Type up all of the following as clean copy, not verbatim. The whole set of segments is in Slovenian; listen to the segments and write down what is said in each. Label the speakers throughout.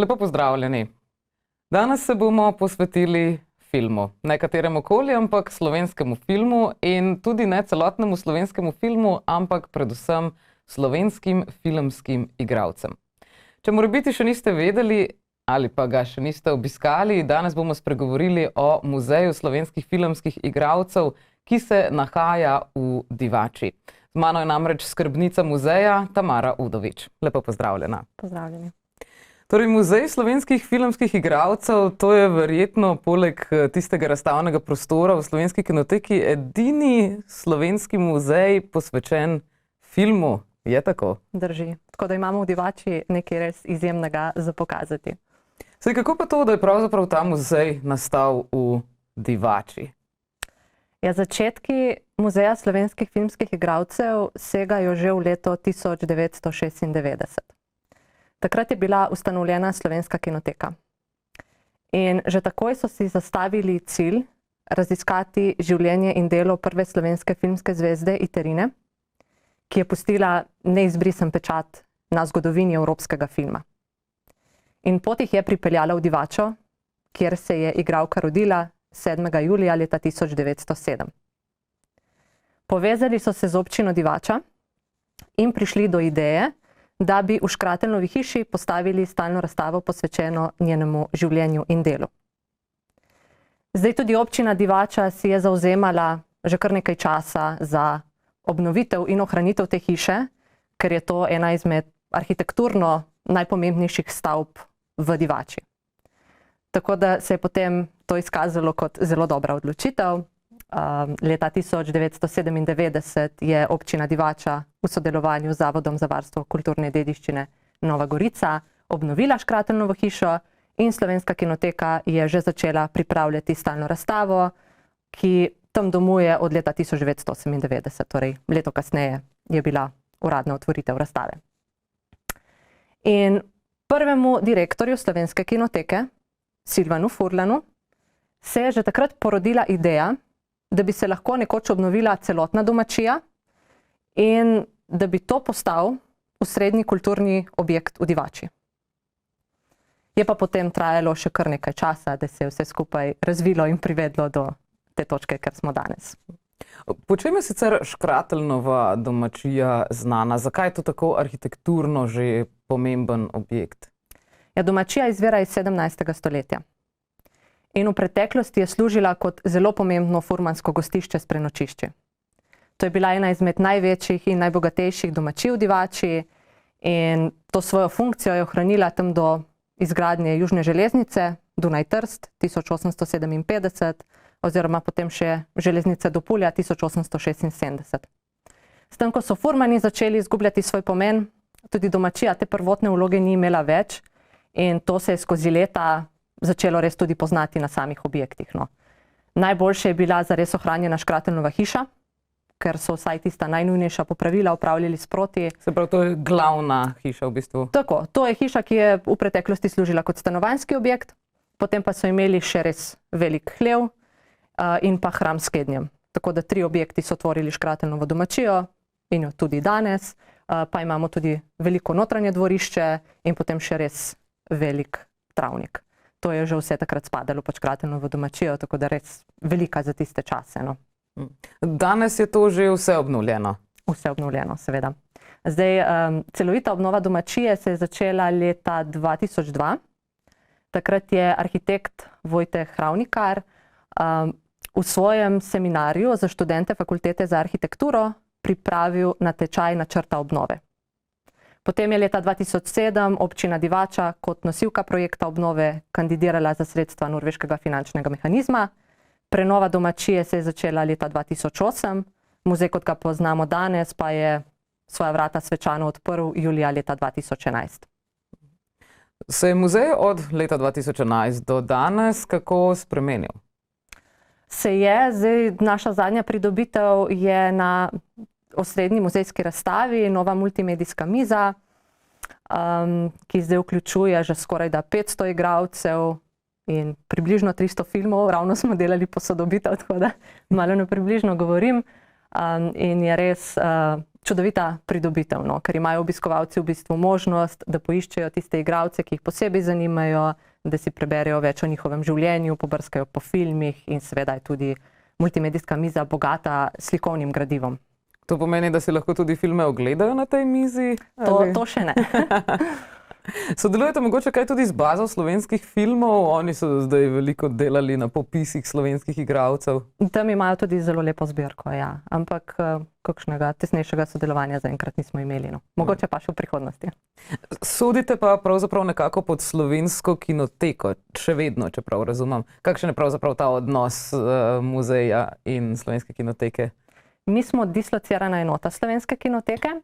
Speaker 1: Lepo pozdravljeni. Danes se bomo posvetili filmu. Ne kateremu koli, ampak slovenskemu filmu in tudi ne celotnemu slovenskemu filmu, ampak predvsem slovenskim filmskim igralcem. Če morebiti še niste vedeli ali pa ga še niste obiskali, danes bomo spregovorili o Muzeju slovenskih filmskih igralcev, ki se nahaja v Divači. Z mano je namreč skrbnica muzeja Tamara Udovič. Lepo pozdravljena.
Speaker 2: Pozdravljeni.
Speaker 1: Torej, Muzej slovenskih filmskih igralcev, to je verjetno poleg tistega razstavnega prostora v Slovenski kinoteki edini slovenski muzej posvečen filmu. Je tako?
Speaker 2: Drži. Tako da imamo v Divači nekaj res izjemnega za pokazati.
Speaker 1: Saj, kako pa to, da je pravzaprav ta muzej nastal v Divači?
Speaker 2: Ja, začetki Muzeja slovenskih filmskih igralcev segajo že v leto 1996. Takrat je bila ustanovljena Slovenska kinoteka. In že takoj so si zastavili cilj raziskati življenje in delo prve slovenske filmske zvezde Iterine, ki je pustila neizbrisen pečat na zgodovini evropskega filma. In pot jih je pripeljala v Divačo, kjer se je igralka rodila 7. julija leta 1907. Povezali so se z občino Divača in prišli do ideje, da bi v Škratelnovi hiši postavili stalno razstavo posvečeno njenemu življenju in delu. Zdaj tudi občina Divača si je zavzemala že kar nekaj časa za obnovitev in ohranitev te hiše, ker je to ena izmed arhitekturno najpomembnejših stavb v Divači. Tako da se je potem to izkazalo kot zelo dobra odločitev. Leta 1997 je občina Divača v sodelovanju z Zavodom za varstvo kulturne dediščine Nova Gorica obnovila Škratelnovo hišo in Slovenska kinoteka je že začela pripravljati stalno razstavo, ki tam domuje od leta 1998, torej leto kasneje je bila uradna otvoritev razstave. In prvemu direktorju Slovenske kinoteke, Silvanu Furlanu, se je že takrat porodila ideja, da bi se lahko nekoč obnovila celotna domačija in da bi to postal osrednji kulturni objekt v Divači. Je pa potem trajalo še kar nekaj časa, da se je vse skupaj razvilo in privedlo do te točke, ker smo danes.
Speaker 1: Po čem je sicer Škratelnova domačija znana? Zakaj je to tako arhitekturno že pomemben objekt?
Speaker 2: Ja, domačija izvira iz 17. stoletja. In v preteklosti je služila kot zelo pomembno furmansko gostišče s prenočišči. To je bila ena izmed največjih in najbogatejših domačij v Divači in to svojo funkcijo je ohranila tam do izgradnje južne železnice Dunaj-Trst 1857 oziroma potem še železnice do Pulja 1876. S tem, ko so furmani začeli izgubljati svoj pomen, tudi domačija te prvotne vloge ni imela več in to se je skozi leta začelo res tudi poznati na samih objektih. No. Najboljše je bila zares ohranjena Škratelnova hiša, ker so vsaj tista najnujnejša popravila opravljali sproti.
Speaker 1: Se pravi, to je glavna hiša v bistvu?
Speaker 2: Tako, to je hiša, ki je v preteklosti služila kot stanovanjski objekt, potem pa so imeli še res velik hlev in pa hram s kednjem. Tako da 3 objekti so tvorili Škratelnovo domačijo in jo tudi danes, pa imamo tudi veliko notranje dvorišče in potem še res velik travnik. To je že vse takrat spadalo pod Škratelnovo domačijo, tako da res velika za tiste čase. No.
Speaker 1: Danes je to že vse obnovljeno?
Speaker 2: Vse obnovljeno, seveda. Zdaj, celovita obnova domačije se je začela leta 2002. Takrat je arhitekt Vojteh Ravnikar v svojem seminarju za študente Fakultete za arhitekturo pripravil natečaj načrta obnove. Potem je leta 2007 občina Divača kot nosilka projekta obnove kandidirala za sredstva norveškega finančnega mehanizma. Prenova domačije se je začela leta 2008, muzej, kot ga poznamo danes, pa je svoja vrata svečano odprl julija leta 2011.
Speaker 1: Se je muzej od leta 2011 do danes kako spremenil?
Speaker 2: Se je. Zdaj, naša zadnja pridobitev je na osrednji muzejski razstavi, nova multimedijska miza, ki zdaj vključuje že skoraj 500 igralcev in približno 300 filmov. Ravno smo delali posodobitev, tako da malo na približno govorim. In je res čudovita pridobitev, no, ker imajo obiskovalci v bistvu možnost, da poiščejo tiste igralce, ki jih posebej zanimajo, da si preberejo več o njihovem življenju, pobrskajo po filmih in seveda je tudi multimedijska miza bogata s slikovnim gradivom.
Speaker 1: To pomeni, da si lahko tudi filme ogledajo na tej mizi?
Speaker 2: To še ne.
Speaker 1: Sodelujete mogoče kaj tudi z bazo slovenskih filmov? Oni so zdaj veliko delali na popisih slovenskih igralcev.
Speaker 2: Tam imajo tudi zelo lepo zbirko, ja. Ampak kakšnega tesnejšega sodelovanja zaenkrat nismo imeli. No. Mogoče pa še v prihodnosti.
Speaker 1: Sodite pa pravzaprav nekako pod slovensko kinoteko, še vedno, če prav razumem. Kakšen je pravzaprav ta odnos muzeja in slovenske kinoteke?
Speaker 2: Mi smo dislocirana enota slovenske kinoteke.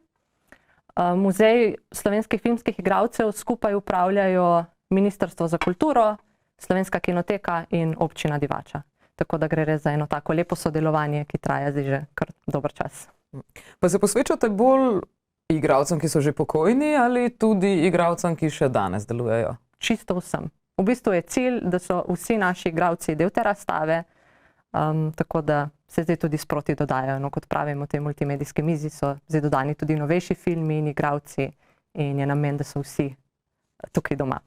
Speaker 2: Muzej slovenskih filmskih igralcev skupaj upravljajo Ministrstvo za kulturo, Slovenska kinoteka in Občina Divača. Tako da gre res za eno tako lepo sodelovanje, ki traja zdaj že kar dober čas.
Speaker 1: Pa se posvečate bolj igralcem, ki so že pokojni, ali tudi igralcem, ki še danes delujejo?
Speaker 2: Čisto vsem. V bistvu je cilj, da so vsi naši igralci del te razstave, tako da se zdaj tudi sproti dodajajo. No, kot pravimo, v tej multimedijski mizi so zdaj dodani tudi novejši filmi in igralci in je namen, da so vsi tukaj doma.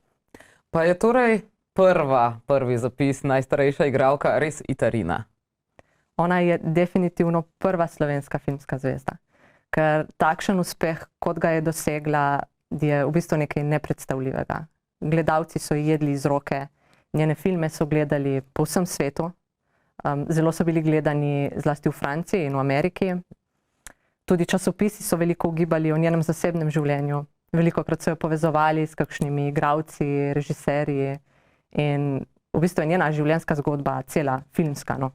Speaker 1: Pa je torej prvi zapis, najstarejša igralka res Itarina?
Speaker 2: Ona je definitivno prva slovenska filmska zvezda, ker takšen uspeh, kot ga je dosegla, je v bistvu nekaj nepredstavljivega. Gledalci so jedli iz roke, njene filme so gledali po vsem svetu. Zelo so bili gledani zlasti v Franciji in v Ameriki. Tudi časopisi so veliko ugibali o njenem zasebnem življenju. Velikokrat so jo povezovali s kakšnimi igralci, režiserji in v bistvu je njena življenjska zgodba cela filmska. No.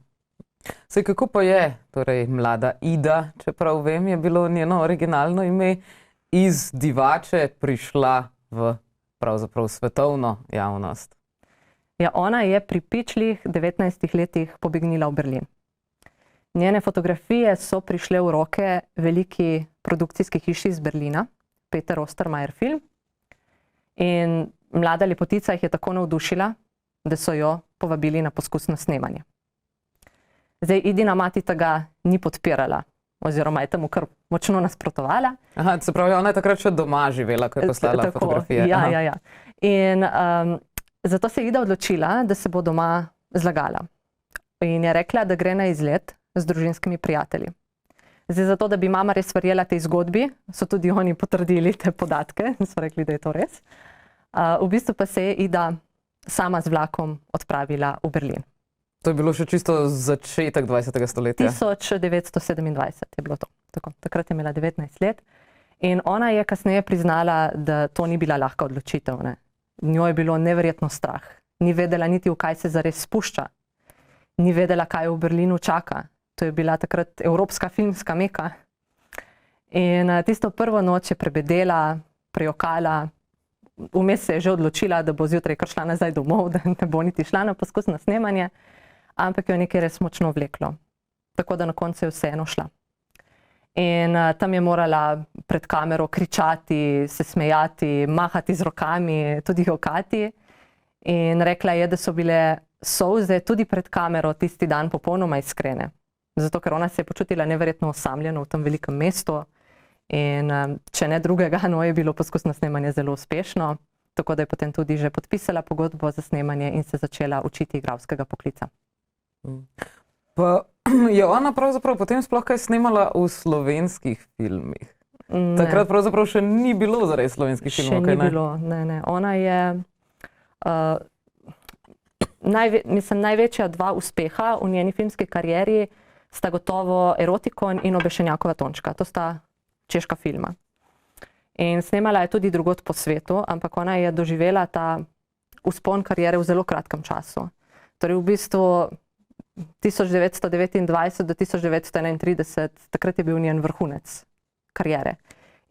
Speaker 1: Saj kako pa je, torej mlada Ida, čeprav vem, je bilo njeno originalno ime, iz Divače prišla v pravzaprav svetovno javnost?
Speaker 2: Ja, ona je pri pičlih 19 letih pobegnila v Berlin. Njene fotografije so prišle v roke veliki produkcijski hiši iz Berlina, Peter Ostermayer Film. In mlada lepotica jih je tako navdušila, da so jo povabili na poskusno snemanje. Zdaj, Idina mati tega ni podpirala, oziroma je temu kar močno nasprotovala.
Speaker 1: Aha, se pravi, ona je takrat še doma živela, ko je poslala fotografije.
Speaker 2: Ja. In zato se je Ida odločila, da se bo doma zlagala. In je rekla, da gre na izlet z družinskimi prijatelji. Zdaj, zato, da bi mama res verjela tej zgodbi, so tudi oni potrdili te podatke in so rekli, da je to res. V bistvu pa se je Ida sama z vlakom odpravila v Berlin.
Speaker 1: To je bilo še čisto začetek 20. stoletja.
Speaker 2: 1927 je bilo to. Tako, takrat je imela 19 let. In ona je kasneje priznala, da to ni bila lahka odločitev. Ne. Njo je bilo neverjetno strah. Ni vedela niti, v kaj se zares spušča. Ni vedela, kaj jo v Berlinu čaka. To je bila takrat evropska filmska meka. In tisto prvo noč je prebedela, prejokala, vmes se je že odločila, da bo zjutraj kar šla nazaj domov, da ne bo niti šla na poskusno snemanje, ampak jo je nekaj res močno vleklo. Tako da na koncu je vseeno šla. In tam je morala pred kamero kričati, se smejati, mahati z rokami, tudi jokati. In rekla je, da so bile solze tudi pred kamero tisti dan popolnoma iskrene. Zato, ker ona se je počutila neverjetno osamljeno v tem velikem mestu. In če ne drugega, no, je bilo poskusno snemanje zelo uspešno. Tako da je potem tudi že podpisala pogodbo za snemanje in se začela učiti igralskega poklica.
Speaker 1: Pa je ona pravzaprav potem sploh kaj snemala v slovenskih filmih? Takrat pravzaprav še ni bilo zares slovenskih filmov, kaj ne?
Speaker 2: Še ni bilo, ne. Ona je, največja dva uspeha v njeni filmski karieri sta gotovo Erotikon in Obešenjakova Tončka. To sta češka filma. In snemala je tudi drugod po svetu, ampak ona je doživela ta vzpon kariere v zelo kratkem času. Torej v bistvu 1929 do 1931, takrat je bil njen vrhunec kariere.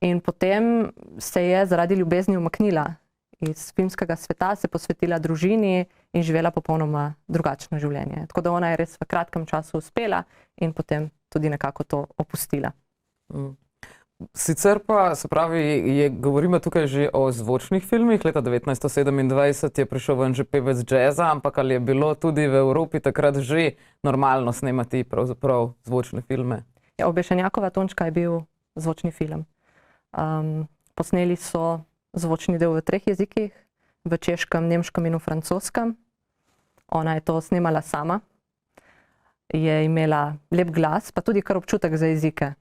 Speaker 2: In potem se je zaradi ljubezni umaknila iz filmskega sveta, se posvetila družini in živela popolnoma drugačno življenje. Tako da ona je res v kratkem času uspela in potem tudi nekako to opustila.
Speaker 1: Sicer pa, se pravi, govorimo tukaj že o zvočnih filmih. Leta 1927 je prišel ven že Pevec džeza, ampak ali je bilo tudi v Evropi takrat že normalno snemati pravzaprav zvočne filme?
Speaker 2: Ja, Obešenjakova Tončka je bil zvočni film. Posneli so zvočni del v 3 jezikih, v češkem, nemškem in v francoskem. Ona je to snemala sama. Je imela lep glas, pa tudi kar občutek za jezike.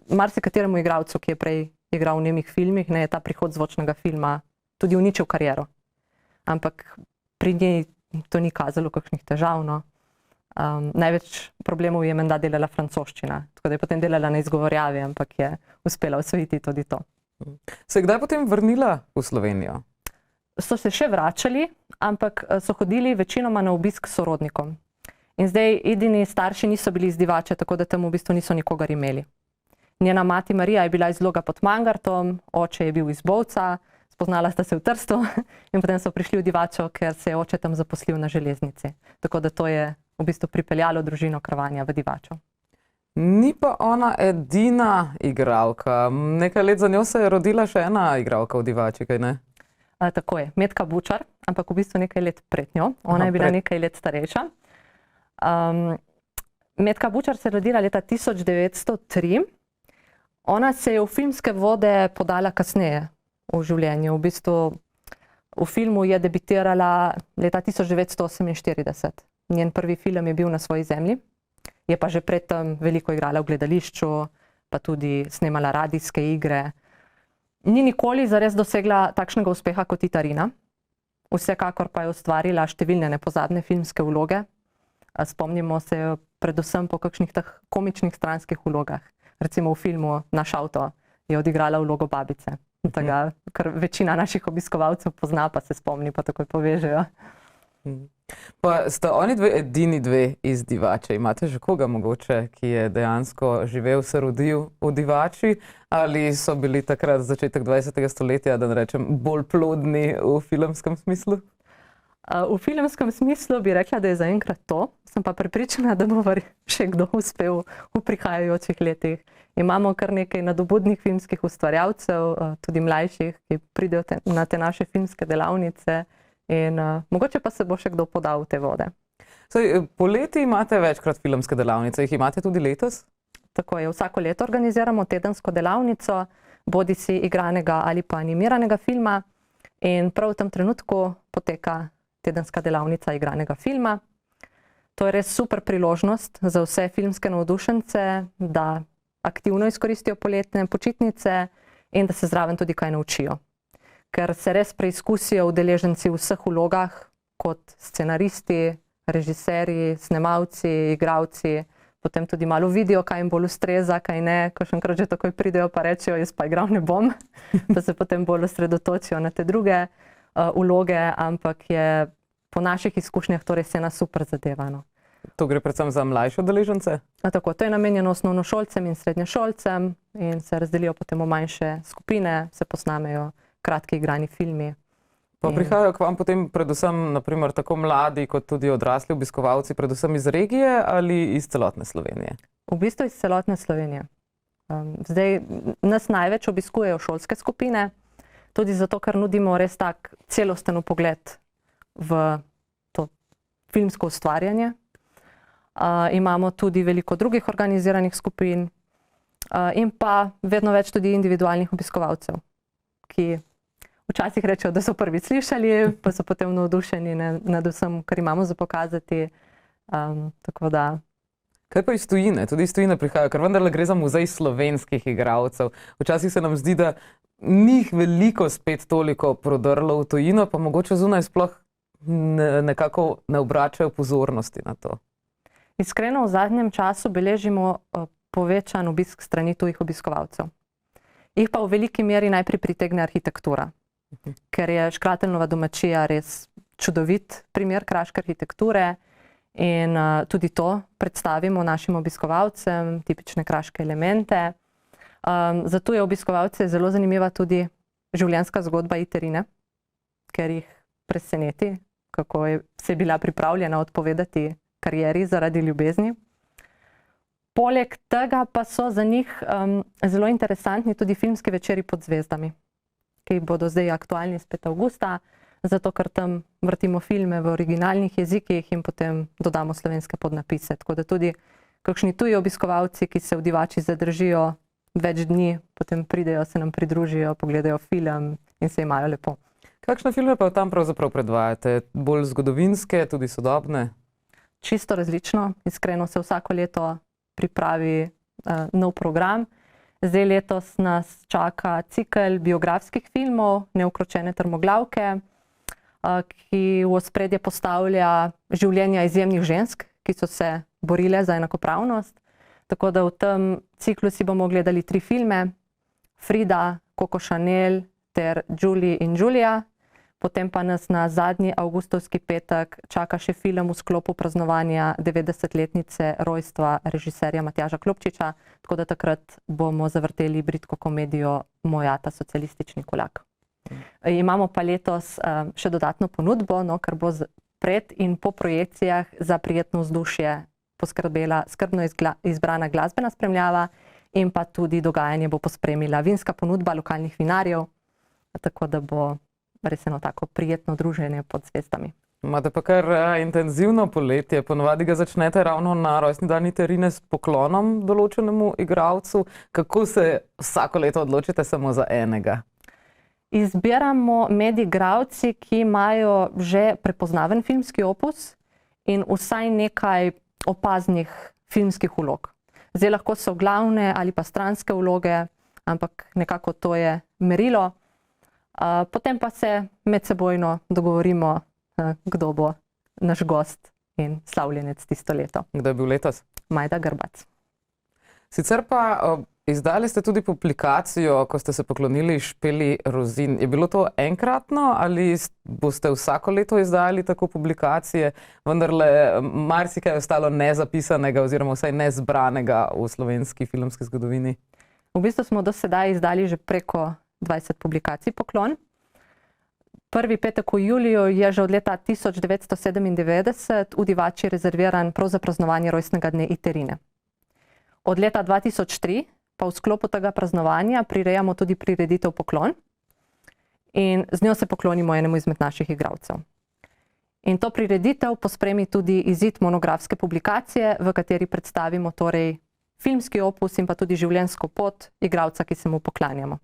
Speaker 2: Marsikateremu igralcu, ki je prej igral v nemih filmih, je ta prihod zvočnega filma tudi uničil kariero. Ampak pri njej to ni kazalo kakšnih težav. No. Največ problemov je menda delala francoščina, tako da je potem delala na izgovorjavi, ampak je uspela osvojiti tudi to.
Speaker 1: Se je kdaj potem vrnila v Slovenijo?
Speaker 2: So se še vračali, ampak so hodili večinoma na obisk sorodnikom. In zdaj edini starši niso bili iz Divače, tako da tam v bistvu niso nikogar imeli. Njena mati Marija je bila iz Loga pod Mangartom, oče je bil iz Bovca, spoznala sta se v Trstu in potem so prišli v Divačo, ker se je oče tam zaposlil na železnici. Tako da to je v bistvu pripeljalo družino Kravanja v Divačo.
Speaker 1: Ni pa ona edina igralka. Nekaj let za njo se je rodila še ena igralka v Divači, kaj ne?
Speaker 2: Tako je, Metka Bučar, ampak v bistvu nekaj let pred njo. Ona je bila nekaj let starejša. Metka Bučar se je rodila leta 1903. Ona se je v filmske vode podala kasneje v življenju. V bistvu v filmu je debitirala leta 1948. Njen prvi film je bil Na svoji zemlji. Je pa že predtem veliko igrala v gledališču, pa tudi snemala radijske igre. Ni nikoli zares dosegla takšnega uspeha kot Titarina. Vsekakor pa je ustvarila številne nepozabne filmske vloge. Spomnimo se jo predvsem po kakšnih teh komičnih stranskih vlogah. Recimo v filmu Naš avto je odigrala vlogo babice. Tega, kar večina naših obiskovalcev pozna, pa se spomni, pa takoj povežejo.
Speaker 1: Pa sta oni edini dve iz Divače? Imate že koga mogoče, ki je dejansko živel, se rodil v Divači? Ali so bili takrat začetek 20. stoletja, da ne rečem, bolj plodni v filmskem smislu?
Speaker 2: V filmskem smislu bi rekla, da je zaenkrat to. Sem pa prepričana, da bo še kdo uspel v prihajajočih letih. Imamo kar nekaj nadobudnih filmskih ustvarjalcev, tudi mlajših, ki pridejo na te naše filmske delavnice. In mogoče pa se bo še kdo podal v te vode.
Speaker 1: Poleti imate večkrat filmske delavnice, jih imate tudi letos?
Speaker 2: Tako je, vsako leto organiziramo tedensko delavnico, bodisi igranega ali pa animiranega filma. In prav v tem trenutku poteka tedenska delavnica igranega filma. To je res super priložnost za vse filmske navdušence, da aktivno izkoristijo poletne počitnice in da se zraven tudi kaj naučijo. Ker se res preizkusijo udeleženci v vseh vlogah, kot scenaristi, režiserji, snemalci, igralci, potem tudi malo vidijo, kaj jim bolj ustreza, kaj ne, kakšenkrat že takoj pridejo pa rečejo, jaz pa igral ne bom, pa se potem bolj osredotočijo na te druge vloge, ampak je po naših izkušnjah to res ena super zadeva. No.
Speaker 1: To gre predvsem za mlajše udeležence?
Speaker 2: Tako, to je namenjeno osnovnošolcem in srednješolcem in se razdelijo potem v manjše skupine, se posnamejo kratki igrani filmi.
Speaker 1: Pa prihajajo k vam potem predvsem naprimer tako mladi kot tudi odrasli obiskovalci, predvsem iz regije ali iz celotne Slovenije?
Speaker 2: V bistvu iz celotne Slovenije. Zdaj nas največ obiskujejo šolske skupine, tudi zato, ker nudimo res tak celosten vpogled v to filmsko ustvarjanje. Imamo tudi veliko drugih organiziranih skupin in pa vedno več tudi individualnih obiskovalcev, ki včasih rečejo, da so prvi slišali, pa so potem navdušeni nad vsem, kar imamo za pokazati. Tako da.
Speaker 1: Kaj pa iz tujine? Tudi iz tujine prihajajo, ker vendarle gre za muzej slovenskih igralcev. Včasih se nam zdi, da njih veliko spet toliko prodrlo v tujino, pa mogoče zunaj sploh nekako ne obračajo pozornosti na to.
Speaker 2: Iskreno, v zadnjem času beležimo povečan obisk strani tujih obiskovalcev. Jih pa v veliki meri najprej pritegne arhitektura. Ker je Škrateljnova domačija res čudovit primer kraške arhitekture in tudi to predstavimo našim obiskovalcem, tipične kraške elemente. Za tuje obiskovalce je zelo zanimiva tudi življenjska zgodba Iterine, ker jih preseneti, kako se je bila pripravljena odpovedati karieri zaradi ljubezni. Poleg tega pa so za njih zelo interesantni tudi filmski večeri pod zvezdami, ki bodo zdaj aktualni spet avgusta, zato ker tam vrtimo filme v originalnih jezikih in potem dodamo slovenske podnapise. Tako da tudi kakšni tuji obiskovalci, ki se v Divači zadržijo več dni, potem pridejo, se nam pridružijo, pogledajo film in se imajo lepo.
Speaker 1: Kakšne filme pa tam pravzaprav predvajate? Bolj zgodovinske, tudi sodobne?
Speaker 2: Čisto različno, iskreno se vsako leto pripravi nov program. Zdaj letos nas čaka cikel biografskih filmov Neukročene trmoglavke, ki v ospredje postavlja življenja izjemnih žensk, ki so se borile za enakopravnost. Tako da v tem ciklu si bomo gledali 3 filme: Frida, Coco Chanel ter Julie in Julia. Potem pa nas na zadnji avgustovski petek čaka še film v sklopu praznovanja 90-letnice rojstva režiserja Matjaža Klopčiča, tako da takrat bomo zavrteli bridko komedijo Moj ata socialistični kulak. Imamo pa letos še dodatno ponudbo, ker bo pred in po projekcijah za prijetno vzdušje poskrbela skrbno izbrana glasbena spremljava in pa tudi dogajanje bo pospremila vinska ponudba lokalnih vinarjev, tako da bo res eno tako prijetno druženje pod zvezdami.
Speaker 1: Imate pa kar intenzivno poletje, ponavadi ga začnete ravno na rojstni dan Terine s poklonom določenemu igralcu. Kako se vsako leto odločite samo za enega?
Speaker 2: Izbiramo med igralci, ki imajo že prepoznaven filmski opus in vsaj nekaj opaznih filmskih vlog. Zdaj lahko so glavne ali pa stranske vloge, ampak nekako to je merilo. Potem pa se medsebojno dogovorimo, kdo bo naš gost in slavljenec tisto leto.
Speaker 1: Kdo je bil letos?
Speaker 2: Majda Grbac.
Speaker 1: Sicer pa izdali ste tudi publikacijo, ko ste se poklonili Špeli Rozin. Je bilo to enkratno ali boste vsako leto izdali tako publikacije, vendarle marsikaj je ostalo nezapisanega oziroma vsaj nezbranega v slovenski filmski zgodovini?
Speaker 2: V bistvu smo do sedaj izdali že preko 20 publikacij Poklon. Prvi petek v juliju je že od leta 1997 v Divači rezerviran prav za praznovanje rojstnega dne Terine. Od leta 2003 pa v sklopu tega praznovanja prirejamo tudi prireditev Poklon in z njo se poklonimo enemu izmed naših igralcev. In to prireditev pospremi tudi izid monografske publikacije, v kateri predstavimo torej filmski opus in pa tudi življenjsko pot igralca, ki se mu poklanjamo.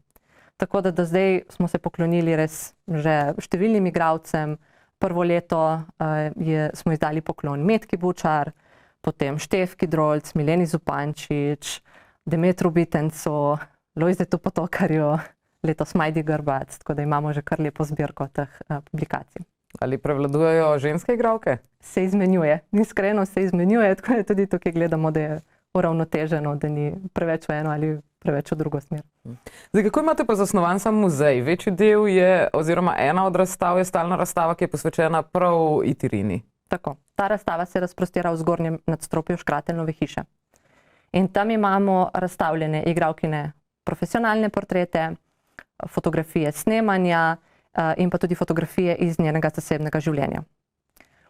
Speaker 2: Tako da do zdaj smo se poklonili res že številnim igralcem. Prvo leto smo izdali poklon Metki Bučar, potem Štefki Drolc, Mileni Zupančič, Demetru Bitencu, Lojzetu Potokarju, letos Majdi Grbac, tako da imamo že kar lepo zbirko teh publikacij.
Speaker 1: Ali prevladujejo ženske igralke?
Speaker 2: Se izmenjuje, iskreno se izmenjuje, tako da tudi tukaj gledamo, da je uravnoteženo, da ni preveč v eno ali preveč v drugo smer.
Speaker 1: Zdaj, kako imate pa zasnovan sam muzej? Večji del je, oziroma ena od razstav je stalna razstava, ki je posvečena prav Tirini.
Speaker 2: Tako, ta razstava se razprostira v zgornjem nadstropju Škrateljnove hiše. In tam imamo razstavljene igralkine profesionalne portrete, fotografije snemanja in pa tudi fotografije iz njenega zasebnega življenja.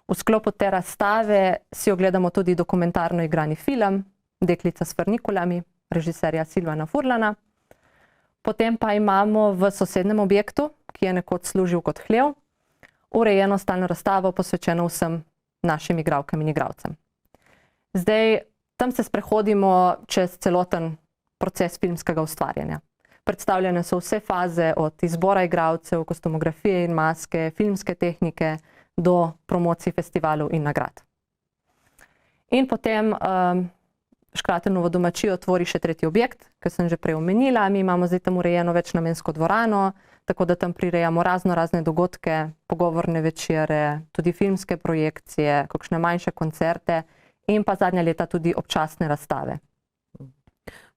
Speaker 2: V sklopu te razstave si ogledamo tudi dokumentarno igrani film Deklica s frnikulami režiserja Silvana Furlana. Potem pa imamo v sosednjem objektu, ki je nekoč služil kot hlev, urejeno stalno razstavo posvečeno vsem našim igralkam in igralcem. Zdaj, tam se sprehodimo čez celoten proces filmskega ustvarjanja. Predstavljene so vse faze od izbora igralcev, kostumografije in maske, filmske tehnike do promocij festivalov in nagrad. In potem Škrateljnovo domačijo tvori še tretji objekt, ki sem že prej omenila. Mi imamo zdaj tam urejeno večnamensko dvorano, tako da tam prirejamo razne dogodke, pogovorne večere, tudi filmske projekcije, kakšne manjše koncerte in pa zadnja leta tudi občasne razstave.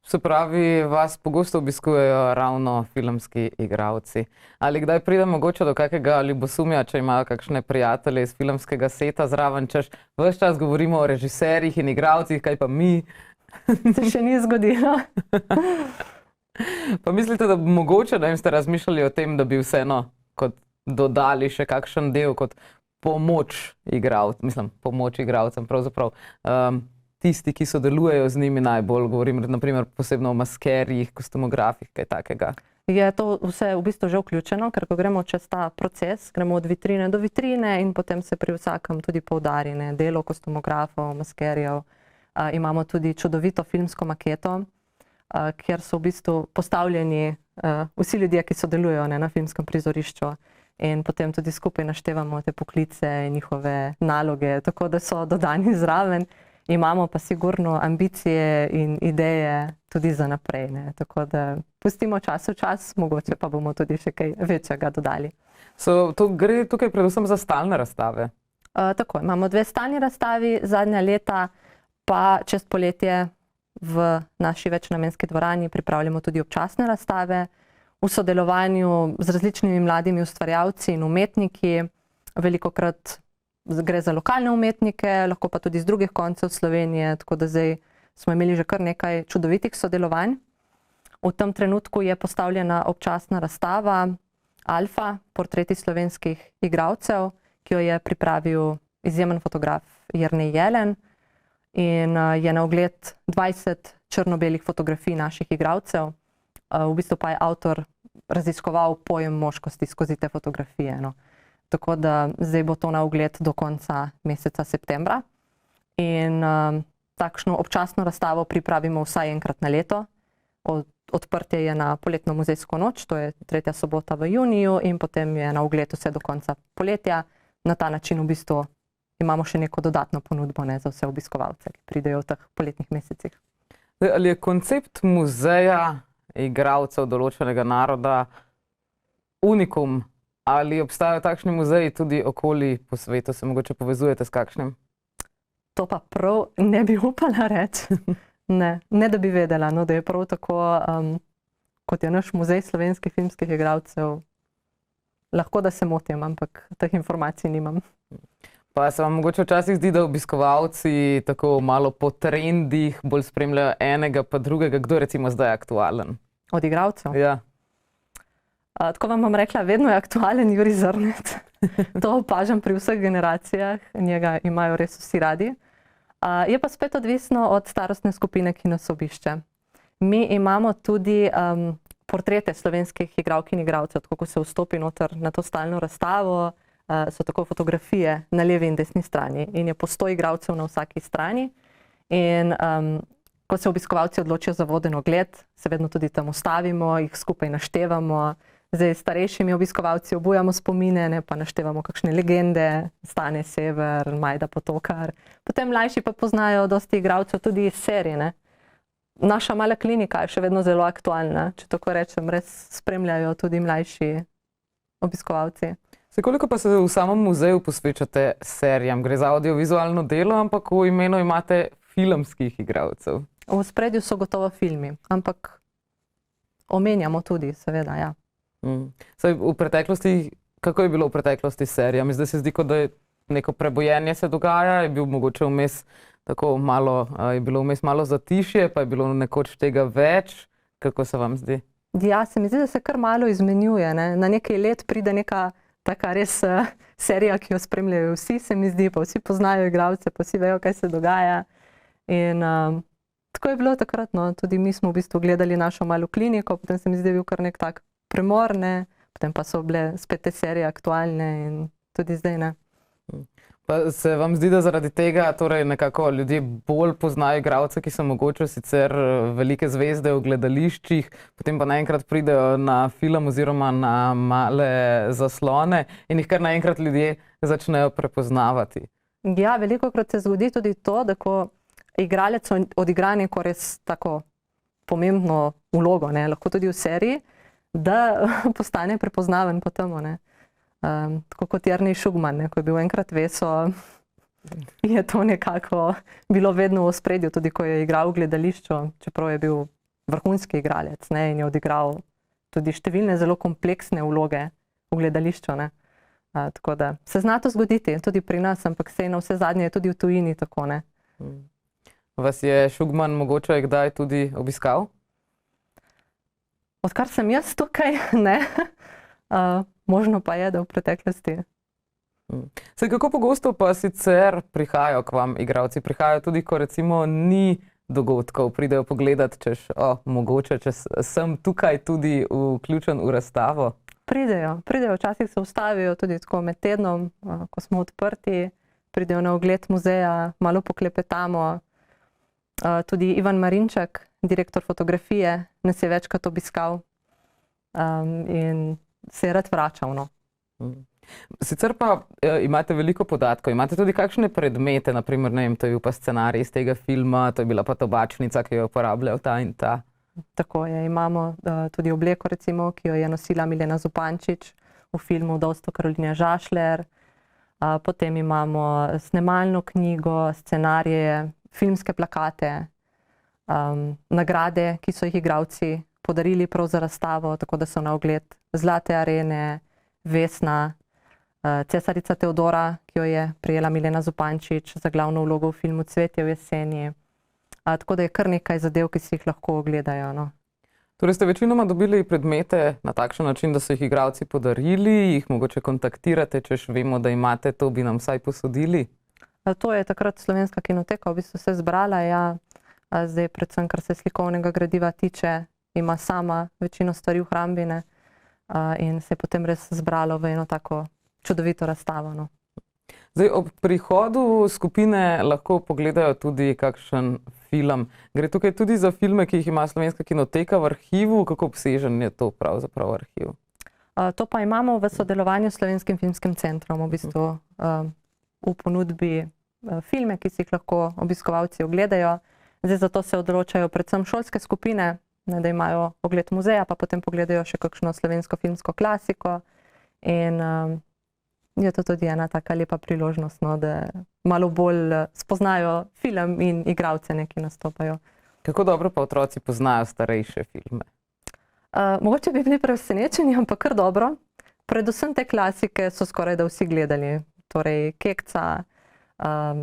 Speaker 1: Se pravi, vas pogosto obiskujejo ravno filmski igralci. Ali kdaj pride mogoče do kakega ljubosumja, če imajo kakšne prijatelje iz filmskega seta zraven, češ ves čas govorimo o režiserjih in igralcih, kaj pa mi?
Speaker 2: Se še ni zgodilo.
Speaker 1: Pa mislite, da mogoče, da jim ste razmišljali o tem, da bi vseeno kot dodali še kakšen del kot pomoč igralcem, mislim, pomoč igralcem pravzaprav, tisti, ki sodelujejo z njimi najbolj, govorim naprimer posebno o maskerjih, kostumografih, kaj takega?
Speaker 2: Je to vse v bistvu že vključeno, ker ko gremo čez ta proces, gremo od vitrine do vitrine in potem se pri vsakem tudi poudari delo kostumografov, maskerjev. Imamo tudi čudovito filmsko maketo, kjer so v bistvu postavljeni vsi ljudje, ki sodelujejo, ne, na filmskem prizorišču. In potem tudi skupaj naštevamo te poklice, njihove naloge, tako da so dodani zraven. Imamo pa sigurno ambicije in ideje tudi za naprej, ne. Tako da pustimo čas v čas, mogoče pa bomo tudi še kaj večjega dodali.
Speaker 1: To gre tukaj predvsem za stalne razstave?
Speaker 2: Tako, imamo 2 stalni razstavi, zadnja leta pa čez poletje v naši večnamenski dvorani pripravljamo tudi občasne razstave v sodelovanju z različnimi mladimi ustvarjalci in umetniki. Velikokrat gre za lokalne umetnike, lahko pa tudi z drugih koncev Slovenije, tako da zdaj smo imeli že kar nekaj čudovitih sodelovanj. V tem trenutku je postavljena občasna razstava Alfa, portreti slovenskih igralcev, ki jo je pripravil izjemen fotograf Jernej Jelen in je na ogled 20 črno-belih fotografij naših igralcev. V bistvu pa je avtor raziskoval pojem moškosti skozi te fotografije, no. Tako da zdaj bo to na ogled do konca meseca septembra. In takšno občasno razstavo pripravimo vsaj enkrat na leto. Odprtje je na poletno muzejsko noč, to je 3. sobota v juniju in potem je na ogled vse do konca poletja. Na ta način v bistvu imamo še neko dodatno ponudbo, ne, za vse obiskovalce, ki pridejo v teh poletnih mesecih.
Speaker 1: Ali je koncept muzeja igralcev določenega naroda unikum? Ali obstajajo takšni muzeji tudi okoli po svetu? Se mogoče povezujete s kakšnim?
Speaker 2: To pa prav ne bi upala reči. Ne da bi vedela, no, da je prav tako, kot je naš muzej slovenskih filmskih igralcev. Lahko, da se motim, ampak teh informacij nimam.
Speaker 1: Pa se vam mogoče včasih zdi, da obiskovalci tako malo po trendih bolj spremljajo enega pa drugega? Kdo je recimo zdaj aktualen?
Speaker 2: Od igralcev?
Speaker 1: Ja.
Speaker 2: Tako vam bom rekla, vedno je aktualen Jurij Zrnec. To opažam pri vseh generacijah, njega imajo res vsi radi. Je pa spet odvisno od starostne skupine, ki nas obišče. Mi imamo tudi portrete slovenskih igralk in igralcev, tako ko se vstopi noter na to stalno razstavo, so tako fotografije na levi in desni strani in je po 100 igralcev na vsaki strani. In ko se obiskovalci odločijo za voden ogled, se vedno tudi tam ustavimo, jih skupaj naštevamo. Zdaj starejšimi obiskovalci obujamo spomine, ne, pa naštevamo kakšne legende, Stane Sever, Majda Potokar. Potem mlajši pa poznajo dosti igralcev tudi iz serije, ne. Naša mala klinika je še vedno zelo aktualna, če tako rečem, res spremljajo tudi mlajši obiskovalci.
Speaker 1: Koliko pa se v samem muzeju posvečate serijam? Gre za audiovizualno delo, ampak v imenu imate filmskih igralcev?
Speaker 2: V ospredju so gotovo filmi, ampak omenjamo tudi, seveda, ja.
Speaker 1: V preteklosti, kako je bilo v preteklosti s serijami? Zdaj se zdi, kot da je neko prebojenje se dogaja, je bil mogoče vmes tako malo, je bilo vmes malo zatišje, pa je bilo nekoč tega več. Kako se vam zdi?
Speaker 2: Ja, se mi zdi, da se kar malo izmenjuje, ne. Na nekaj let pride neka taka res serija, ki jo spremljajo vsi, se mi zdi, pa vsi poznajo igralce, pa vsi vejo, kaj se dogaja. In tako je bilo takrat, no, tudi mi smo v bistvu gledali našo malo kliniko, potem se mi zdi, da je bil kar nek tak premor, ne, potem pa so bile spet te serije aktualne in tudi zdaj, ne.
Speaker 1: Pa se vam zdi, da zaradi tega torej nekako ljudje bolj poznajo igralce, ki so mogoče sicer velike zvezde v gledališčih, potem pa naenkrat pridejo na film oziroma na male zaslone in jih kar naenkrat ljudje začnejo prepoznavati?
Speaker 2: Ja, velikokrat se zgodi tudi to, da ko igralec odigra neko res tako pomembno vlogo, ne, lahko tudi v seriji, da postane prepoznaven po temu, ne. Tako kot Jernej Šugman, ne, ko je bil enkrat Veso, je to nekako bilo vedno v ospredju, tudi ko je igral v gledališču, čeprav je bil vrhunski igralec, ne, in je odigral tudi številne zelo kompleksne vloge v gledališču, ne. Tako da se zna to zgoditi, tudi pri nas, ampak saj na vse zadnje je tudi v tujini tako, ne.
Speaker 1: Vas je Šugman mogoče kdaj tudi obiskal?
Speaker 2: Odkar sem jaz tukaj, ne. Možno pa je, da v preteklosti.
Speaker 1: Kako pogosto pa sicer prihajajo k vam igralci? Prihajajo tudi, ko recimo ni dogodkov, pridejo pogledat, češ, mogoče, če sem tukaj tudi vključen v razstavo?
Speaker 2: Pridejo, včasih se ustavijo tudi tako med tednom, ko smo odprti, pridejo na ogled muzeja, malo poklepetamo. Tudi Ivan Marinček direktor fotografije, nas je večkrat obiskal in se je rad vračal. No.
Speaker 1: Sicer pa imate veliko podatkov, imate tudi kakšne predmete, naprimer, ne vem, to je bil pa scenarij iz tega filma, to je bila pa tobačnica, ki jo je uporabljal ta in ta.
Speaker 2: Tako je, imamo tudi obleko, recimo, ki jo je nosila Milena Zupančič v filmu Vdovstvo Karoline Žašler. Potem imamo snemalno knjigo, scenarije, filmske plakate, nagrade, ki so jih igralci podarili prav za razstavo, tako da so na ogled Zlate arene, Vesna, Cesarica Teodora, ki jo je prejela Milena Zupančič za glavno vlogo v filmu Cvetje v jeseni. Tako da je kar nekaj zadev, ki si jih lahko ogledajo. No.
Speaker 1: Torej ste večinoma dobili predmete na takšen način, da so jih igralci podarili, jih mogoče kontaktirate, češ vemo, da imate, to bi nam vsaj posodili? To
Speaker 2: je takrat Slovenska kinoteka v bistvu se zbrala, ja. Zdaj predvsem, kar se slikovnega gradiva tiče, ima sama večino stvari v hrambi, ne. In se je potem res zbralo v eno tako čudovito razstavo. No.
Speaker 1: Zdaj, ob prihodu skupine lahko pogledajo tudi kakšen film. Gre tukaj tudi za filme, ki jih ima Slovenska kinoteka v arhivu. Kako obsežen je to pravzaprav arhiv?
Speaker 2: To pa imamo v sodelovanju s Slovenskim filmskim centrom, v bistvu v ponudbi filme, ki si jih lahko obiskovalci ogledajo. Zdaj zato se odločajo predvsem šolske skupine, da imajo ogled muzeja, pa potem pogledajo še kakšno slovensko filmsko klasiko. In je to tudi ena taka lepa priložnost, no, da malo bolj spoznajo film in igralce, ki nastopajo.
Speaker 1: Kako dobro pa otroci poznajo starejše filme?
Speaker 2: Mogoče bi bili presenečeni, ampak kar dobro. Predvsem te klasike so skoraj da vsi gledali. Torej Kekca,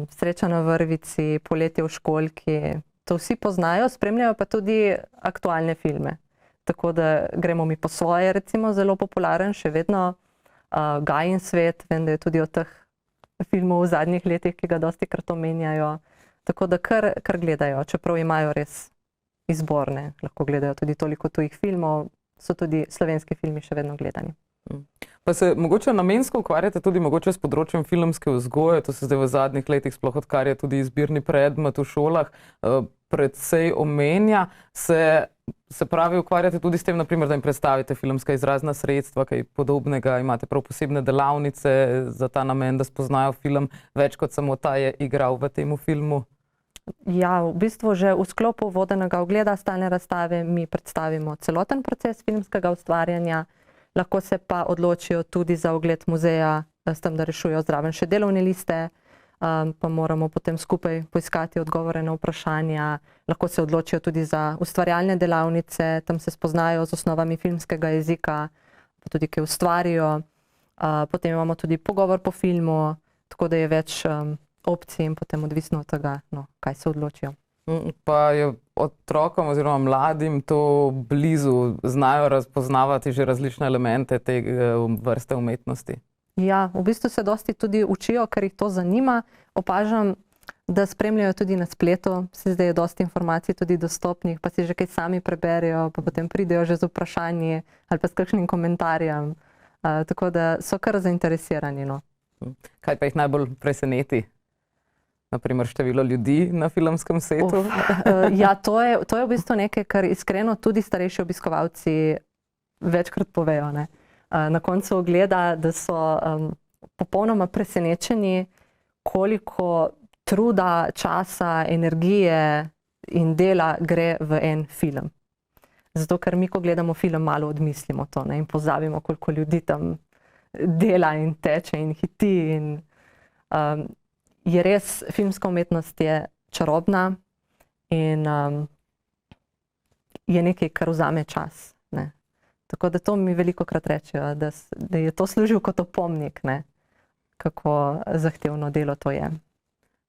Speaker 2: Sreča na vrvici, Poletje v školjki. To vsi poznajo, spremljajo pa tudi aktualne filme. Tako da gremo mi po svoje, recimo, zelo popularen, še vedno Gajin svet, vem, da je tudi od teh filmov v zadnjih letih, ki ga dosti krat omenjajo. Tako da kar gledajo, čeprav imajo res izborne, lahko gledajo tudi toliko tujih filmov, so tudi slovenski filmi še vedno gledani.
Speaker 1: Pa se mogoče namensko ukvarjate tudi mogoče s področjem filmske vzgoje, to se zdaj v zadnjih letih, sploh odkar je tudi izbirni predmet v šolah, predvsej omenja. Se pravi, ukvarjate tudi s tem, naprimer, da jim predstavite filmska izrazna sredstva, kaj podobnega, imate prav posebne delavnice za ta namen, da spoznajo film, več kot samo ta je igral v tem filmu?
Speaker 2: Ja, v bistvu že v sklopu vodenega ogleda stalne razstave mi predstavimo celoten proces filmskega ustvarjanja, lahko se pa odločijo tudi za ogled muzeja, s tem, da rešujejo zraven še delovne liste, pa moramo potem skupaj poiskati odgovore na vprašanja. Lahko se odločijo tudi za ustvarjalne delavnice, tam se spoznajo z osnovami filmskega jezika, pa tudi kaj ustvarijo. Potem imamo tudi pogovor po filmu, tako da je več opcij in potem odvisno od tega, kaj se odločijo.
Speaker 1: Pa je otrokom oziroma mladim to blizu, znajo razpoznavati že različne elemente te vrste umetnosti?
Speaker 2: Ja, v bistvu se dosti tudi učijo, ker jih to zanima. Opažam, da spremljajo tudi na spletu, se zdaj je dosti informacij tudi dostopnih, pa si že kaj sami preberejo, pa potem pridejo že z vprašanji ali pa s kakšnim komentarjem. Tako da so kar zainteresirani. No.
Speaker 1: Kaj pa jih najbolj preseneti? Naprimer število ljudi na filmskem setu?
Speaker 2: Ja, to je v bistvu nekaj, kar iskreno tudi starejši obiskovalci večkrat povejo. Ne. Na koncu ogleda, da so popolnoma presenečeni, koliko truda, časa, energije in dela gre v en film. Zato, ker mi, ko gledamo film, malo odmislimo to, ne, in pozabimo, koliko ljudi tam dela in teče in hiti. Je res, filmska umetnost je čarobna in je nekaj, kar vzame čas. Ne. Tako da to mi velikokrat rečejo, da je to služil kot opomnik, ne, kako zahtevno delo to je.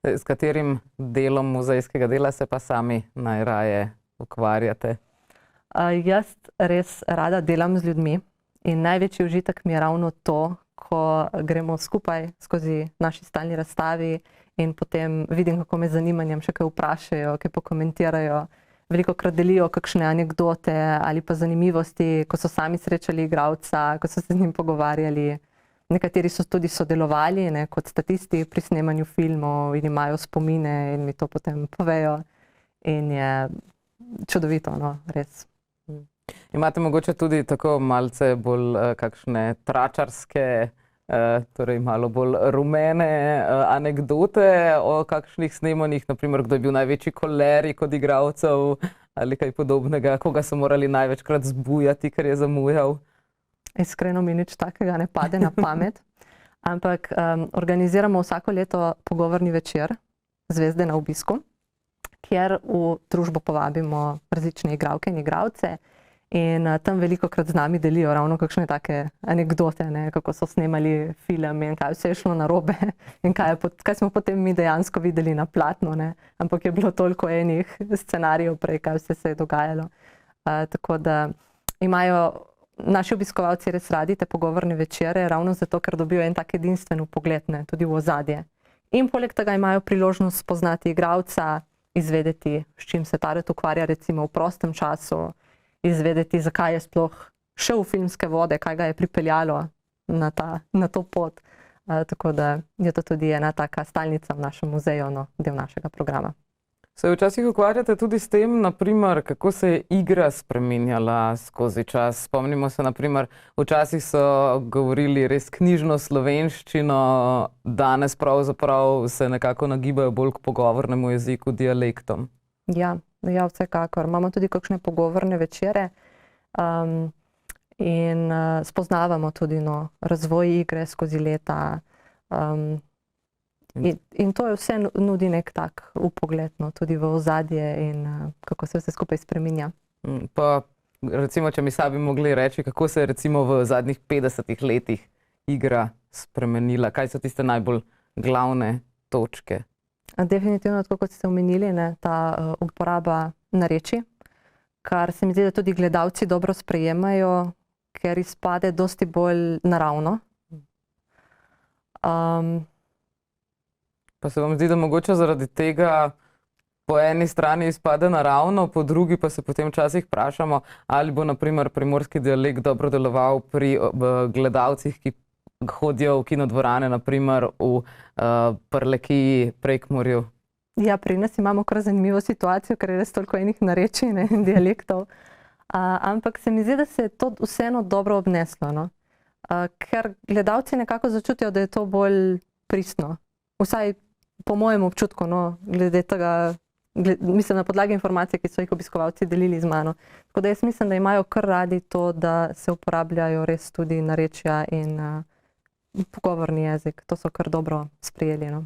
Speaker 1: S katerim delom muzejskega dela se pa sami najraje ukvarjate?
Speaker 2: Jaz res rada delam z ljudmi in največji užitek mi je ravno to, ko gremo skupaj skozi naši stalni razstavi in potem vidim, kako me z zanimanjem še kaj vprašajo, kaj pokomentirajo. Velikokrat delijo kakšne anekdote ali pa zanimivosti, ko so sami srečali igralca, ko so se z njim pogovarjali. Nekateri so tudi sodelovali, ne, kot statisti pri snemanju filmov in imajo spomine in mi to potem povejo. In je čudovito, no, res.
Speaker 1: Imate mogoče tudi tako malce bolj kakšne tračarske, torej malo bolj rumene anekdote o kakšnih snemanjih, naprimer, kdo je bil največji kolerik od igralcev ali kaj podobnega, koga so morali največkrat zbujati, ker je zamujal?
Speaker 2: Iskreno mi nič takega ne pade na pamet, ampak organiziramo vsako leto pogovorni večer Zvezde na obisku, kjer v družbo povabimo različne igralke in igralce in tam velikokrat z nami delijo ravno kakšne take anekdote, ne, kako so snemali film in kaj vse je šlo narobe in kaj smo potem mi dejansko videli na platnu, ne, ampak je bilo toliko enih scenarijev prej, kaj vse se je dogajalo. Tako da imajo naši obiskovalci res radi te pogovorne večere, ravno zato, ker dobijo en tak edinstven vpogled, ne, tudi v ozadje. In poleg tega imajo priložnost spoznati igralca, izvedeti, s čim se Taret ukvarja recimo v prostem času, izvedeti, zakaj je sploh šel v filmske vode, kaj ga je pripeljalo na to pot. Tako da je to tudi ena taka stalnica v našem muzeju, no, del našega programa.
Speaker 1: Se včasih ukvarjate tudi s tem, naprimer, kako se je igra spreminjala skozi čas? Spomnimo se, naprimer, včasih so govorili res knjižno slovenščino, danes pravzaprav se nekako nagibajo bolj k pogovornemu jeziku, dialektom.
Speaker 2: Ja, vsekakor. Imamo tudi kakšne pogovorne večere in spoznavamo tudi razvoj igre skozi leta. In to je vse nudi nek tak vpogled, tudi v ozadje in kako se vse skupaj spreminja.
Speaker 1: Pa recimo, če mi sami mogli reči, kako se je recimo v zadnjih 50 letih igra spremenila, kaj so tiste najbolj glavne točke?
Speaker 2: Definitivno, tako kot ste omenili, ne, ta uporaba narečij, kar se mi zdi, da tudi gledalci dobro sprejemajo, ker izpade dosti bolj naravno.
Speaker 1: Pa se vam zdi, da mogoče zaradi tega po eni strani izpade naravno, po drugi pa se potem včasih vprašamo, ali bo naprimer primorski dialekt dobro deloval pri gledalcih, ki hodijo v kinodvorane, naprimer v Prlekiji, Prekmurju.
Speaker 2: Ja, pri nas imamo kar zanimivo situacijo, ker je res toliko enih narečij in dialektov. Ampak se mi zdi, da se je to vseeno dobro obneslo, no? Ker gledalci nekako začutijo, da je to bolj pristno. Vsaj po mojem občutku, no, glede tega, mislim na podlagi informacij, ki so jih obiskovalci delili z mano. Tako da jaz mislim, da imajo kar radi to, da se uporabljajo res tudi narečja in pogovorni jezik. To so kar dobro sprejeli, no.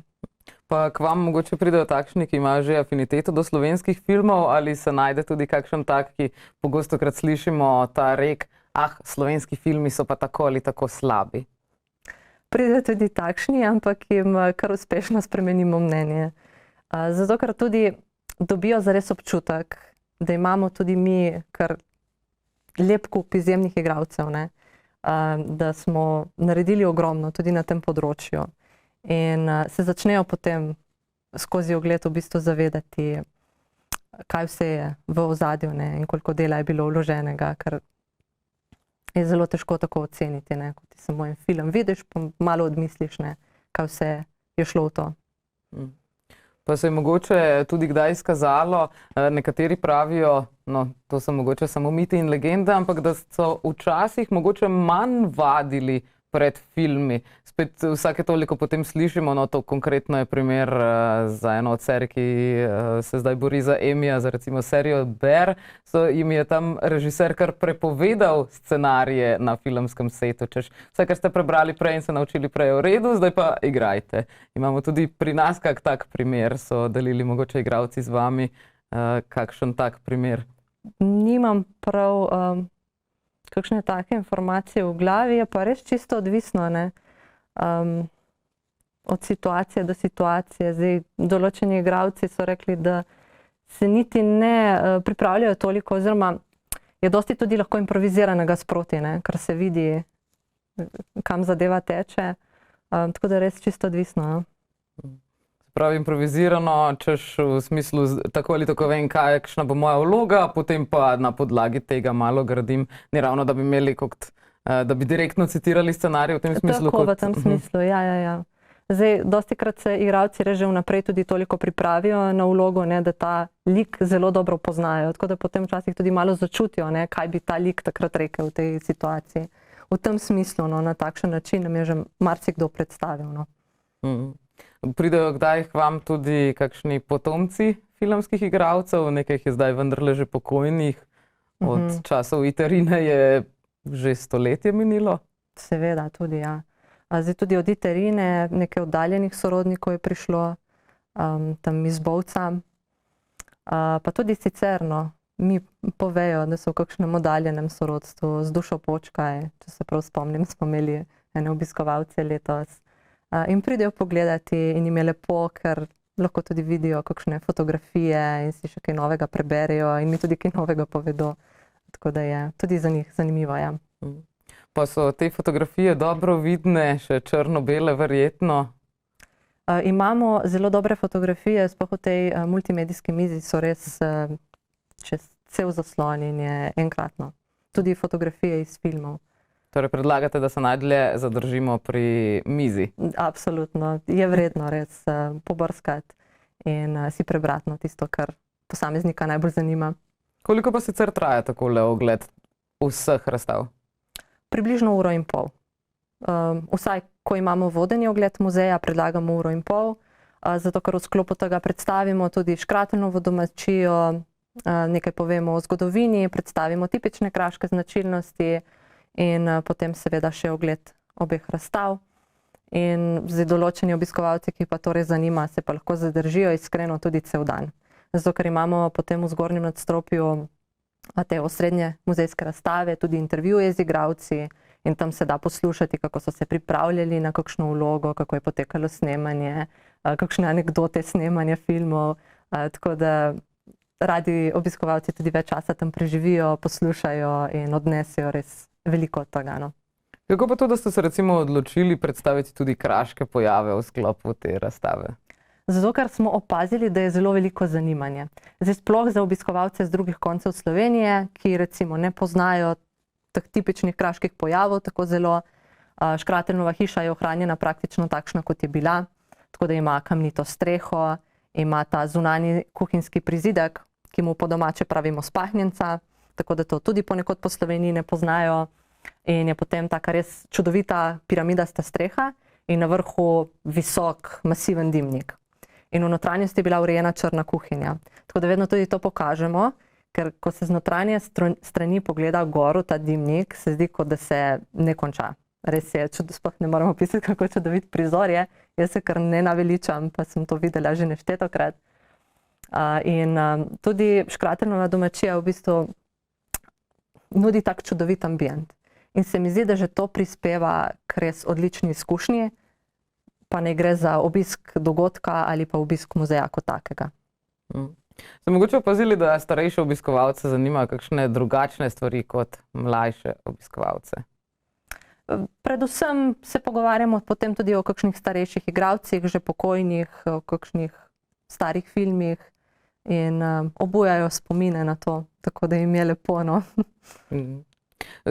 Speaker 1: Pa k vam mogoče pridejo takšni, ki imajo že afiniteto do slovenskih filmov, ali se najde tudi kakšen tak, ki pogostokrat slišimo ta rek, slovenski filmi so pa tako ali tako slabi?
Speaker 2: Pridejo tudi takšni, ampak jim kar uspešno spremenimo mnenje. Zato, ker tudi dobijo zares občutek, da imamo tudi mi kar lep kup izjemnih igralcev, ne? Da smo naredili ogromno tudi na tem področju. In se začnejo potem skozi ogled v bistvu zavedati, kaj vse je v ozadju, ne, in koliko dela je bilo vloženega, ker je zelo težko tako oceniti, ne, kot ti samo en film vidiš, pa malo odmisliš, ne, kaj vse je šlo v to.
Speaker 1: Pa se je mogoče tudi kdaj izkazalo, nekateri pravijo, no, to so mogoče samo miti in legende, ampak da so včasih mogoče manj vadili pred filmi. Spet vsake toliko potem slišimo, no, to konkretno je primer za eno od serij, ki se zdaj bori za Emmija, za recimo serijo Bear, jim je tam režiser kar prepovedal scenarije na filmskem setu, češ vse, kar ste prebrali prej in se naučili prej, v redu, zdaj pa igrajte. Imamo tudi pri nas kak tak primer, so delili mogoče igralci z vami, kakšen tak primer?
Speaker 2: Nimam prav kakšne take informacije v glavi, je pa res čisto odvisno, ne, od situacije do situacije. Zdaj, določeni igralci so rekli, da se niti ne pripravljajo toliko, oziroma je dosti tudi lahko improviziranega sproti, ne, ker se vidi, kam zadeva teče, tako da res čisto odvisno, no.
Speaker 1: Pravi improvizirano, češ v smislu tako ali tako vem, kakšna bo moja vloga, potem pa na podlagi tega malo gradim, ni ravno, da bi imeli da bi direktno citirali scenarij v tem smislu.
Speaker 2: Tako v tem smislu, ja. Zdaj, dostikrat se igralci res že vnaprej tudi toliko pripravijo na vlogo, ne, da ta lik zelo dobro poznajo, tako da potem včasih tudi malo začutijo, ne, kaj bi ta lik takrat rekel v tej situaciji. V tem smislu, no, na takšen način nam je že marsikdo predstavil. No.
Speaker 1: Pridejo kdaj k vam tudi kakšni potomci filmskih igralcev, nekaj jih je zdaj vendarle že pokojnih, od časov Iterine je že stoletje minilo?
Speaker 2: Seveda, tudi ja. Zdaj tudi od Iterine, nekaj oddaljenih sorodnikov je prišlo, tam iz Bovca, pa tudi sicer, no, mi povejo, da so v kakšnem oddaljenem sorodstvu, z Dušo Počkaj, če se prav spomnim, smo imeli ene obiskovalce letos. In pridejo pogledati in jim je lepo, ker lahko tudi vidijo kakšne fotografije in si še kaj novega preberejo in mi tudi kaj novega povedo. Tako da je tudi za njih zanimivo, ja.
Speaker 1: Pa so te fotografije dobro vidne, še črno-bele verjetno?
Speaker 2: Imamo zelo dobre fotografije, sploh v tej multimedijski mizi so res čez cel zaslon in je enkratno. Tudi fotografije iz filmov.
Speaker 1: Torej predlagate, da se najdlje zadržimo pri mizi?
Speaker 2: Absolutno. Je vredno res pobrskati in si prebrati tisto, kar posameznika najbolj zanima.
Speaker 1: Koliko pa sicer traja takole ogled vseh razstav?
Speaker 2: Približno 1,5 ure. Vsaj, ko imamo vodeni ogled muzeja, predlagamo 1,5 ure, zato ker v sklopu tega predstavimo tudi Škratelnovo domačijo, nekaj povemo o zgodovini, predstavimo tipične kraške značilnosti in potem seveda še ogled obeh razstav. In zdaj določeni obiskovalci, ki pa to res zanima, se pa lahko zadržijo iskreno tudi cel dan. Zato ker imamo potem v zgornjem nadstropju te osrednje muzejske razstave, tudi intervjuje z igralci in tam se da poslušati, kako so se pripravljali na kakšno vlogo, kako je potekalo snemanje, kakšne anekdote snemanja filmov, tako da radi obiskovalci tudi več časa tam preživijo, poslušajo in odnesejo res veliko od tega. No.
Speaker 1: Kako pa to, da ste se recimo odločili predstaviti tudi kraške pojave v sklopu te razstave?
Speaker 2: Zato, ker smo opazili, da je zelo veliko zanimanja. Zdaj sploh za obiskovalce z drugih koncev Slovenije, ki recimo ne poznajo teh tipičnih kraških pojavov tako zelo. Škratelnova hiša je ohranjena praktično takšna, kot je bila, tako da ima kamnito streho, ima ta zunanji kuhinjski prizidek, ki mu po domače pravimo spahnjenca, tako da to tudi ponekod po Sloveniji ne poznajo. In je potem taka res čudovita piramidasta streha in na vrhu visok, masiven dimnik. In v notranjosti je bila urejena črna kuhinja. Tako da vedno tudi to pokažemo, ker ko se z notranje strani pogleda gor v ta dimnik, se zdi, kot da se ne konča. Res je, sploh ne moramo opisati, kako čudovit prizor je. Jaz se kar ne naveličam, pa sem to videla že neštetokrat. In tudi Škratelnova domačija v bistvu nudi tak čudovit ambient. In se mi zdi, da že to prispeva k res odlični izkušnji, pa ne gre za obisk dogodka ali pa obisk muzeja kot takega.
Speaker 1: Ste mogoče opazili, da starejše obiskovalce zanimajo kakšne drugačne stvari kot mlajše obiskovalce?
Speaker 2: Predvsem se pogovarjamo potem tudi o kakšnih starejših igralcih, že pokojnih, o kakšnih starih filmih in obujajo spomine na to, tako da jim je lepo, no.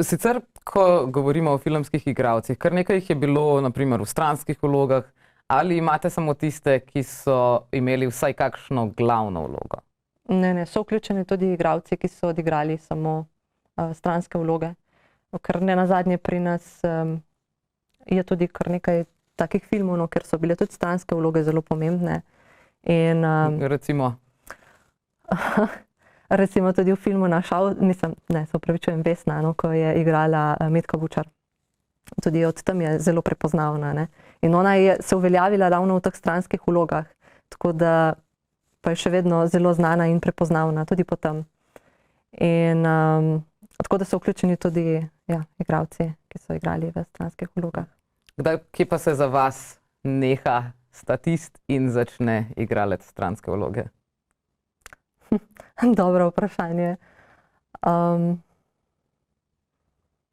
Speaker 1: Sicer, ko govorimo o filmskih igralcih, kar nekaj jih je bilo na primer v stranskih vlogah, ali imate samo tiste, ki so imeli vsaj kakšno glavno vlogo?
Speaker 2: Ne, so vključeni tudi igralci, ki so odigrali samo stranske vloge. Ker ne nazadnje pri nas je tudi kar nekaj takih filmov, no, ker so bile tudi stranske vloge zelo pomembne. In,
Speaker 1: recimo?
Speaker 2: Recimo tudi v filmu se opravičujem, Vesna, no, ko je igrala Metka Bučar. Tudi od tam je zelo prepoznavna. Ne? In ona je se uveljavila ravno v teh stranskih vlogah, tako da pa je še vedno zelo znana in prepoznavna tudi po tem. In tako da so vključeni tudi igralci, ki so igrali v stranskih vlogah.
Speaker 1: Kje pa se za vas neha statist in začne igralec stranske vloge?
Speaker 2: Dobro vprašanje.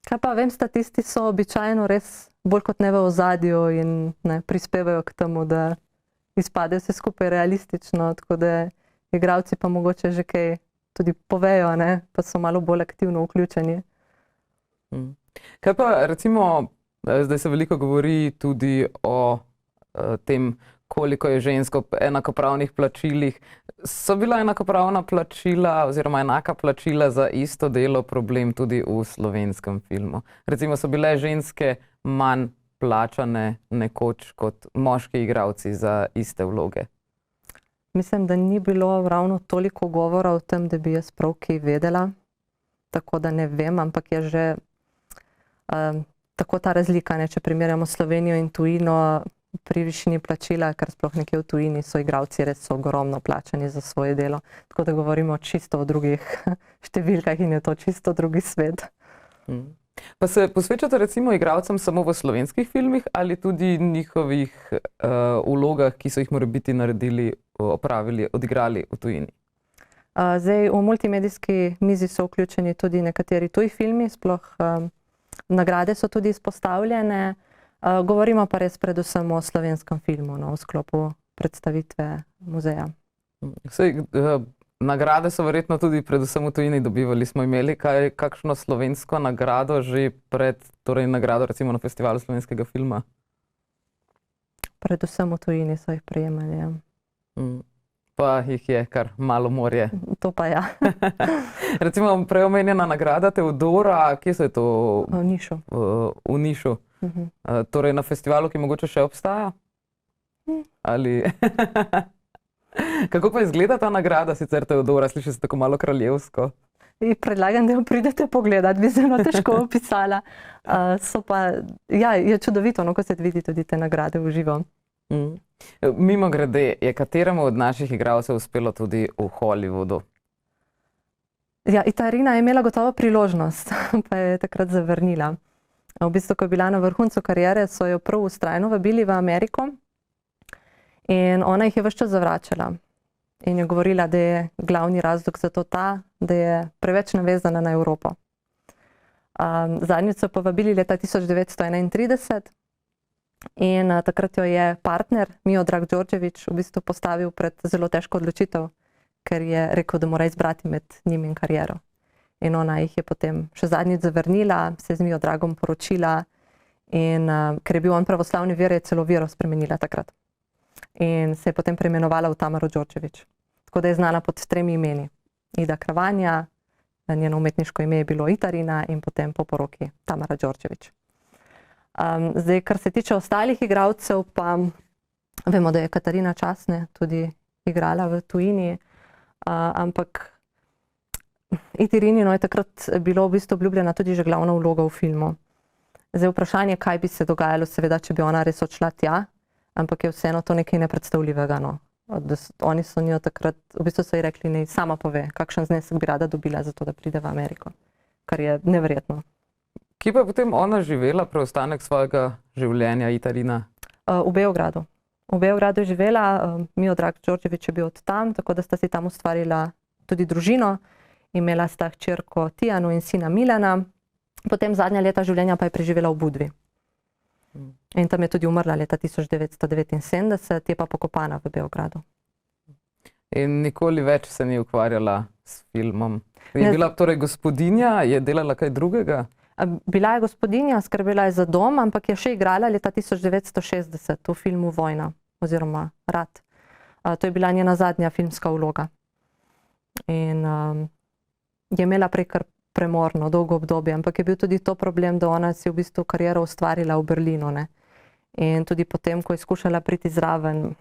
Speaker 2: Kaj pa vem, statisti so običajno res bolj kot ne v ozadju in prispevajo k temu, da izpade vse skupaj realistično, tako da igralci pa mogoče že kaj tudi povejo, ne, pa so malo bolj aktivno vključeni.
Speaker 1: Kaj pa recimo, zdaj se veliko govori tudi o tem, koliko je žensk ob enakopravnih plačilih. So bila enakopravna plačila oziroma enaka plačila za isto delo problem tudi v slovenskem filmu? Recimo, so bile ženske manj plačane nekoč kot moški igralci za iste vloge?
Speaker 2: Mislim, da ni bilo ravno toliko govora o tem, da bi jaz prav kaj vedela, tako da ne vem, ampak je že tako ta razlika, ne, če primerjamo Slovenijo in tujino pri višini plačila, ker sploh nekje v tujini so igralci res ogromno plačani za svoje delo. Tako da govorimo čisto o drugih številkah in je to čisto drugi svet.
Speaker 1: Pa se posvečate recimo igralcem samo v slovenskih filmih ali tudi njihovih vlogah, ki so jih morebiti naredili, opravili, odigrali v tujini?
Speaker 2: Zdaj, v multimedijski mizi so vključeni tudi nekateri tuji filmi, sploh nagrade so tudi izpostavljene. Govorimo pa res predvsem o slovenskem filmu, no, v sklopu predstavitve muzeja.
Speaker 1: Nagrade so verjetno tudi predvsem v tujini dobivali. Smo imeli kakšno slovensko nagrado že pred, torej nagrado recimo na festivalu slovenskega filma?
Speaker 2: Predvsem v tujini so jih prejemali, ja.
Speaker 1: Pa jih je kar malo morje.
Speaker 2: To pa ja.
Speaker 1: Recimo prej omenjena nagrada Teodora, kje se je to?
Speaker 2: V Nišu.
Speaker 1: V Nišu. Torej na festivalu, ki mogoče še obstaja? Ali... Kako pa izgleda ta nagrada sicer Teodora? Sliši se tako malo kraljevsko.
Speaker 2: Predlagam, da jo pridete pogledat, bi zelo težko opisala. So pa, ja, je čudovito, no, ko se vidi tudi te nagrade v živo.
Speaker 1: Mimogrede, je kateremu od naših igralcev uspelo tudi v Hollywoodu?
Speaker 2: Ja, Itarina je imela gotovo priložnost, pa je takrat zavrnila. V bistvu, ko je bila na vrhuncu kariere, so jo prav vztrajno vabili v Ameriko in ona jih je ves čas zavračala. In je govorila, da je glavni razlog za to ta, da je preveč navezana na Evropo. Zadnjič so povabili leta 1931 in takrat jo je partner Miodrag Đorđević v bistvu postavil pred zelo težko odločitev, ker je rekel, da mora izbrati med njim in kariero. In ona jih je potem še zadnjič zavrnila, se z Miodragom poročila in ker je bil on pravoslavni ver, je celo vero spremenila takrat. In se je potem preimenovala v Tamaro Đorđević. Tako da je znana pod 3 imeni. Ida Kravanja, njeno umetniško ime je bilo Itarina in potem po poroki Tamara Đorđević. Zdaj, kar se tiče ostalih igralcev, pa vemo, da je Katarina Časne tudi igrala v tujini, ampak Itirinino je takrat bilo v bistvu obljubljena tudi že glavna vloga v filmu. Zdaj, vprašanje, kaj bi se dogajalo, seveda, če bi ona res odšla tja, ampak je vseeno to nekaj nepredstavljivega, no. Oni so njo takrat, v bistvu so ji rekli, naj sama pove, kakšen znesek bi rada dobila za to, da pride v Ameriko, kar je neverjetno.
Speaker 1: Kje pa je potem ona živela preostanek svojega življenja, Itarina?
Speaker 2: V Beogradu. V Beogradu je živela, Miodrag Đorđević je bil od tam, tako da sta si tam ustvarila tudi družino, imela sta hčerko Tijanu in sina Milana, potem zadnja leta življenja pa je preživela v Budvi. In tam je tudi umrla leta 1979, je pa pokopana v Beogradu.
Speaker 1: In nikoli več se ni ukvarjala s filmom. Je bila torej gospodinja, je delala kaj drugega?
Speaker 2: Bila je gospodinja, skrbela je za dom, ampak je še igrala leta 1960 v filmu Vojna oziroma Rat. To je bila njena zadnja filmska vloga. In je imela prej kar premorno, dolgo obdobje, ampak je bil tudi to problem, da ona si v bistvu kariero ustvarila v Berlinu, ne. In tudi potem, ko je skušala priti zraven,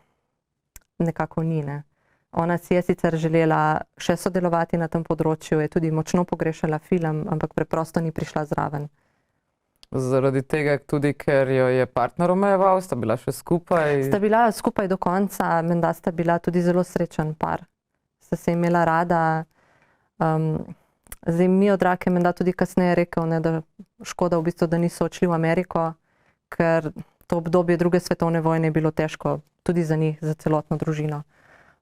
Speaker 2: nekako ni, ne. Ona si je sicer želela še sodelovati na tem področju, je tudi močno pogrešala film, ampak preprosto ni prišla zraven.
Speaker 1: Zaradi tega tudi, ker jo je partner omejeval, sta bila še skupaj?
Speaker 2: Sta bila skupaj do konca, menda sta bila tudi zelo srečen par. Sta se imela rada. Zdaj, Miodrag je menda tudi kasneje rekel, ne, da škoda v bistvu, da niso odšli v Ameriko, ker to obdobje druge svetovne vojne je bilo težko tudi za njih, za celotno družino.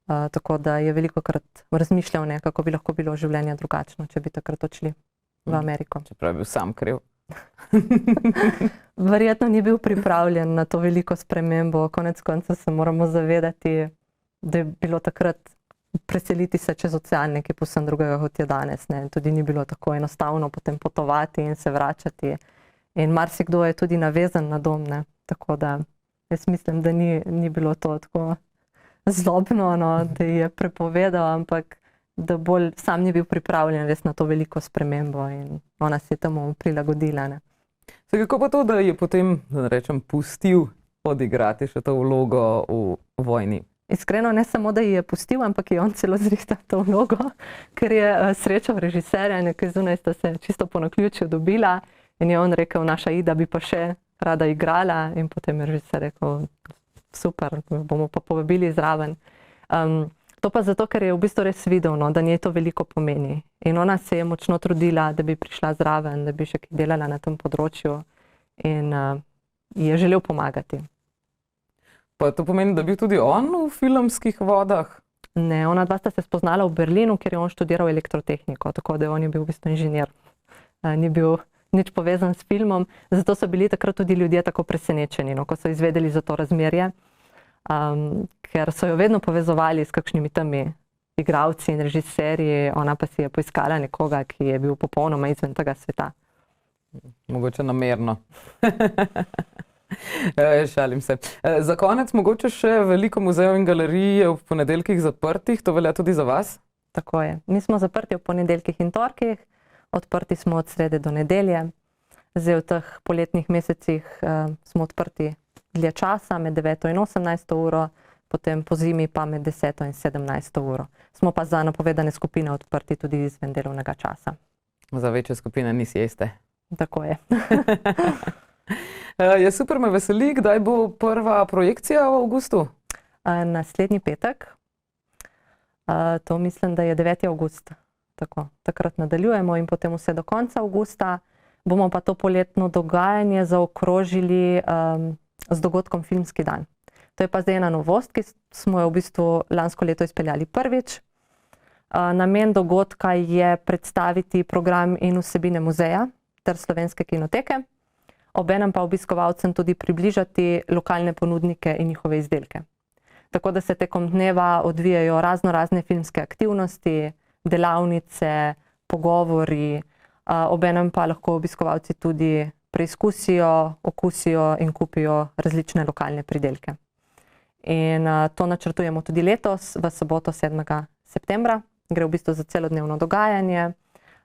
Speaker 2: Tako da je velikokrat razmišljal, ne, kako bi lahko bilo življenje drugačno, če bi takrat odšli v Ameriko.
Speaker 1: Čeprav je bil sam kriv.
Speaker 2: Verjetno ni bil pripravljen na to veliko spremembo. Konec konca se moramo zavedati, da je bilo takrat preseliti se čez ocean nekaj povsem drugega, kot je danes, ne. Tudi ni bilo tako enostavno potem potovati in se vračati. In marsikdo je tudi navezan na dom, ne. Tako da Jaz mislim, da ni bilo to tako zlobno, no, da je prepovedal, ampak da bolj sam ni bil pripravljen res na to veliko spremembo in ona se je temu prilagodila. Ne.
Speaker 1: Kako pa to, da je potem, da rečem, pustil odigrati še to vlogo v vojni?
Speaker 2: Iskreno, ne samo, da ji je pustil, ampak je on celo zrihtal to vlogo, ker je srečal režiserja, nekaj zunaj sta se čisto po naključju dobila in je on rekel, naša Ida bi pa še rada igrala in potem je režiser rekel, super, bomo pa povabili zraven. To pa zato, ker je v bistvu res videl, no, da njej to veliko pomeni. In ona se je močno trudila, da bi prišla zraven, da bi še kaj delala na tem področju in je želel pomagati.
Speaker 1: Pa to pomeni, da je bil tudi on v filmskih vodah?
Speaker 2: Ne, ona dva sta se spoznala v Berlinu, kjer je on študiral elektrotehniko, tako da on je bil v bistvu inženir. Ni bil nič povezan s filmom, zato so bili takrat tudi ljudje tako presenečeni, no, ko so izvedeli za to razmerje, ker so jo vedno povezovali s kakšnimi temi igralci in režiserji, ona pa si je poiskala nekoga, ki je bil popolnoma izven tega sveta.
Speaker 1: Mogoče namerno. Šalim se. Za konec mogoče še veliko muzejev in galerij je v ponedeljkih zaprtih, to velja tudi za vas?
Speaker 2: Tako je. Mi smo zaprti v ponedeljkih in torkih, odprti smo od srede do nedelje. Zdaj v teh poletnih mesecih smo odprti dlje časa, med 9 in 18 uro, potem po zimi pa med 10 in 17 uro. Smo pa za napovedane skupine odprti tudi izven delovnega časa.
Speaker 1: Za večje skupine ni sieste.
Speaker 2: Tako je.
Speaker 1: Ja, super, me veseli. Kdaj bo prva projekcija v avgustu?
Speaker 2: Naslednji petek. To mislim, da je 9. avgust. Tako, takrat nadaljujemo in potem vse do konca avgusta. Bomo pa to poletno dogajanje zaokrožili z dogodkom Filmski dan. To je pa zdaj ena novost, ki smo jo v bistvu lansko leto izpeljali prvič. Namen dogodka je predstaviti program in vsebine muzeja ter Slovenske kinoteke, obenem pa obiskovalcem tudi približati lokalne ponudnike in njihove izdelke. Tako da se tekom dneva odvijajo razne filmske aktivnosti, delavnice, pogovori, obenem pa lahko obiskovalci tudi preizkusijo, okusijo in kupijo različne lokalne pridelke. In to načrtujemo tudi letos, v soboto 7. septembra. Gre v bistvu za celodnevno dogajanje,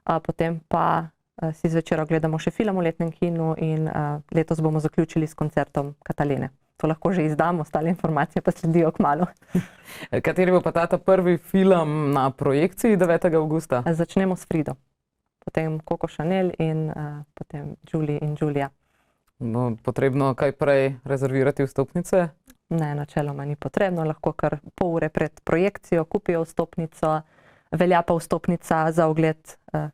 Speaker 2: potem pa si zvečer ogledamo še film v letnem kinu in letos bomo zaključili s koncertom Katalene. To lahko že izdamo, ostale informacije pa sledijo kmalu.
Speaker 1: Kateri bo pa ta prvi film na projekciji 9. avgusta?
Speaker 2: Začnemo s Frido, potem Coco Chanel in potem Julie in Julia.
Speaker 1: Bo potrebno kaj prej rezervirati vstopnice?
Speaker 2: Ne, načeloma ni potrebno, lahko kar pol ure pred projekcijo kupijo vstopnico. Velja pa vstopnica za ogled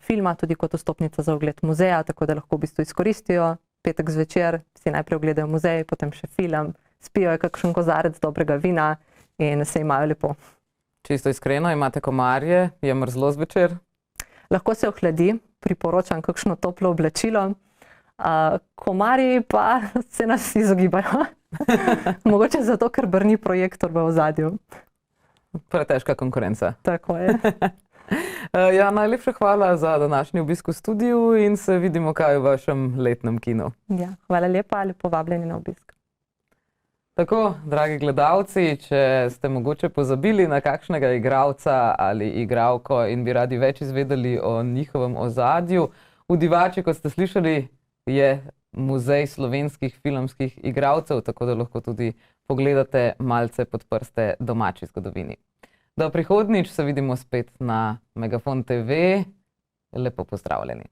Speaker 2: filma, tudi kot vstopnica za ogled muzeja, tako da lahko v bistvu izkoristijo petek zvečer, si najprej ogledajo muzej, potem še film, spijo kakšen kozarec dobrega vina in se imajo lepo.
Speaker 1: Čisto iskreno, imate komarje, je mrzlo zvečer?
Speaker 2: Lahko se ohladi, priporočam kakšno toplo oblačilo. Komarji pa se nas izogibajo. Mogoče zato, ker brni projektor v ozadju.
Speaker 1: Pretežka konkurenca.
Speaker 2: Tako je.
Speaker 1: Ja, najlepša hvala za današnji obisk v studiu in se vidimo kaj v vašem letnem kinu.
Speaker 2: Ja, hvala lepa, lepo vabljeni na obisk.
Speaker 1: Tako, dragi gledalci, če ste mogoče pozabili na kakšnega igralca ali igralko in bi radi več izvedeli o njihovem ozadju, v Divači, kot ste slišali, je muzej slovenskih filmskih igralcev, tako da lahko tudi pogledate malce pod prste domači zgodovini. Do prihodnjič se vidimo spet na Megafon TV. Lepo pozdravljeni.